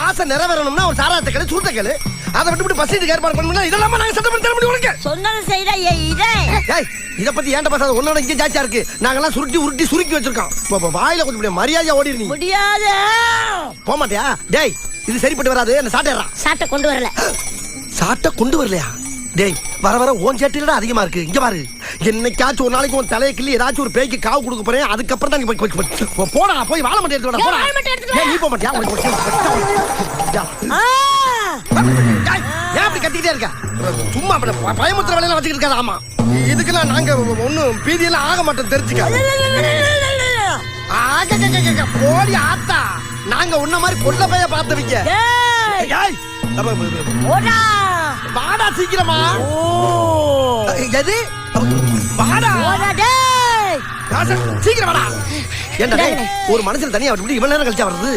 ஆசை நிறைவேறணும்னா ஒரு சாராயத்தை கேளு, சுருட்ட கேளு. அதை விட்டு பஸ் சீட்டுக்கு ஏற்பாடு பண்ணா இதெல்லாம் நாங்க சட்டம் பண்ணி தர முடியும் உனக்கு. சொன்னது செய்யற இதே. ஏய், இத பத்தி ஏன்டா பேசாத, உன்னோட இங்க ஜாச்சா இருக்கு. நாங்கெல்லாம் சுருட்டி சுருக்கி வச்சிருக்கோம். வாயில கொஞ்சம் மரியாதையா ஓடிரு. முடியாது. போக மாட்டியா? டேய், இது சரிப்பட்டு வராது. என்ன சாட்டேறா. சாட்டை கொண்டு வரல. சாட்டை கொண்டு வரலையா? டேய், வர ஓன் சேட்டில அதிகமா இருக்கு. இங்க பாரு, என்னைக்காச்சும் ஒரு நாளைக்கு உன் தலையை கிள்ளி ஏதாச்சும் ஒரு பேய்க்கு காவு கொடுக்க போறேன். அதுக்கப்புறம் தான் நீ போடா, போய் வாழை மட்டும் எடுத்து போடா. ஏன் நீ போக மாட்டியா? ஏன் அப்படி கத்திக்கிட்டே இருக்க? சும்மா பயமுத்திர வேலையில வச்சுக்கிட்டு இருக்காது. ஆமா, இதுக்கெல்லாம் நாங்க ஒன்னும் பீதியெல்லாம் ஆக மாட்டோம், தெரிஞ்சுக்க. போடி ஆத்தா, நாங்க உன்ன மாதிரி கொல்ல பைய பார்த்தவங்க. வாடா சீக்கிரமா. எது வாடா சீக்கிரம் வாடா. என்ன ஒரு மனுஷன் தனியா விட்டு இவ்வளவு நேரம் கழிச்சா வருது?